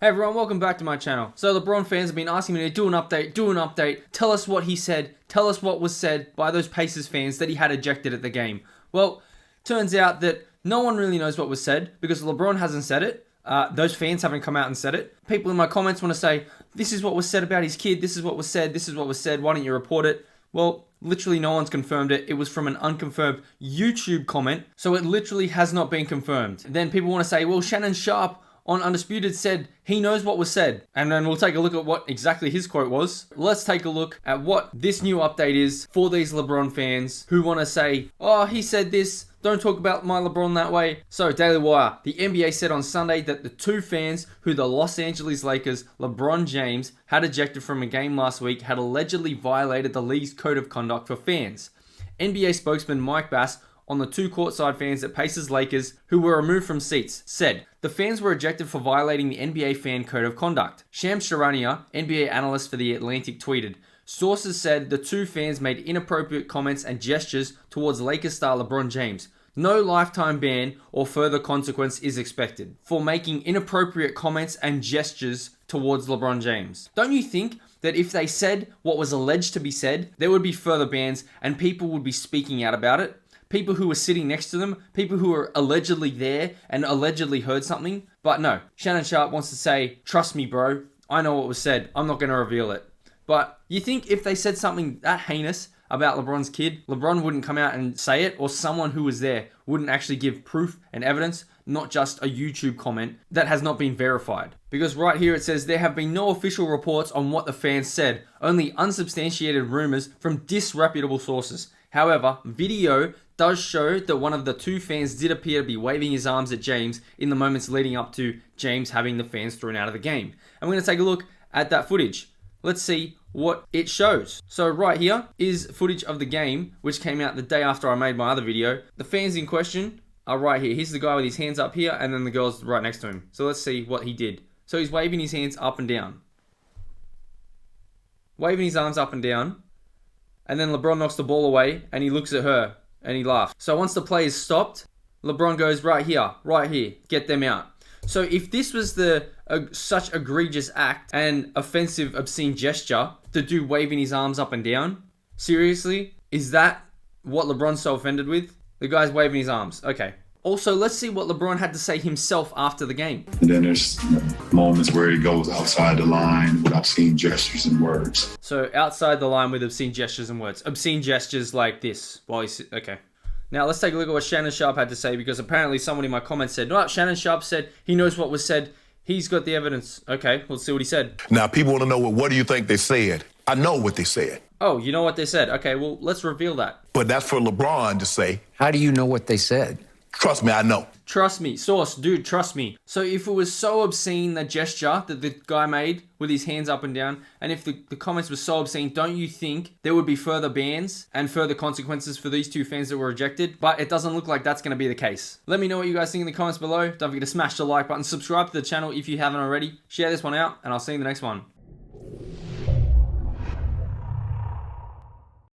Hey everyone, welcome back to my channel. So LeBron fans have been asking me to do an update, tell us what he said, tell us what was said by those Pacers fans that he had ejected at the game. Well, turns out that no one really knows what was said because LeBron hasn't said it. Those fans haven't come out and said it. People in my comments want to say, this is what was said about his kid, this is what was said, this is what was said, why don't you report it? Well, literally no one's confirmed it. It was from an unconfirmed YouTube comment, so it literally has not been confirmed. Then people want to say, well, Shannon Sharpe on Undisputed said he knows what was said. And then we'll take a look at what exactly his quote was. Let's take a look at what this new update is for these LeBron fans who want to say, oh, he said this, don't talk about my LeBron that way. So Daily Wire, the NBA said on Sunday that the two fans who the Los Angeles Lakers, LeBron James, had ejected from a game last week had allegedly violated the league's code of conduct for fans. NBA spokesman Mike Bass on the two courtside fans at Pacers Lakers who were removed from seats said, the fans were ejected for violating the NBA fan code of conduct. Shams Charania, NBA analyst for The Atlantic, tweeted, sources said the two fans made inappropriate comments and gestures towards Lakers star LeBron James. No lifetime ban or further consequence is expected for making inappropriate comments and gestures towards LeBron James. Don't you think that if they said what was alleged to be said, there would be further bans and people would be speaking out about it? People who were sitting next to them, people who were allegedly there and allegedly heard something. But no, Shannon Sharpe wants to say, trust me, bro, I know what was said. I'm not going to reveal it. But you think if they said something that heinous about LeBron's kid, LeBron wouldn't come out and say it, or someone who was there wouldn't actually give proof and evidence, not just a YouTube comment that has not been verified. Because right here it says there have been no official reports on what the fans said, only unsubstantiated rumors from disreputable sources. However, video does show that one of the two fans did appear to be waving his arms at James in the moments leading up to James having the fans thrown out of the game. And we're going to take a look at that footage. Let's see what it shows. So right here is footage of the game, which came out the day after I made my other video. The fans in question are right here. Here's the guy with his hands up here, and then the girl's right next to him. So let's see what he did. So he's waving his hands up and down. Waving his arms up and down. And then LeBron knocks the ball away, and he looks at her, and he laughs. So once the play is stopped, LeBron goes, right here, get them out. So if this was such egregious act and offensive, obscene gesture, the dude waving his arms up and down, seriously, is that what LeBron's so offended with? The guy's waving his arms. Okay. Also, let's see what LeBron had to say himself after the game. And then there's moments where he goes outside the line with obscene gestures and words. So outside the line with obscene gestures and words. Obscene gestures like this. While he's okay. Now let's take a look at what Shannon Sharpe had to say, because apparently someone in my comments said, no, Shannon Sharpe said he knows what was said. He's got the evidence. Okay, let's see what he said. Now people want to know, well, what do you think they said? I know what they said. Oh, you know what they said. Okay, well, let's reveal that. But that's for LeBron to say. How do you know what they said? Trust me, I know. Trust me. Source, dude, trust me. So if it was so obscene, the gesture that the guy made with his hands up and down, and if the comments were so obscene, don't you think there would be further bans and further consequences for these two fans that were ejected? But it doesn't look like that's going to be the case. Let me know what you guys think in the comments below. Don't forget to smash the like button, subscribe to the channel if you haven't already, share this one out, and I'll see you in the next one.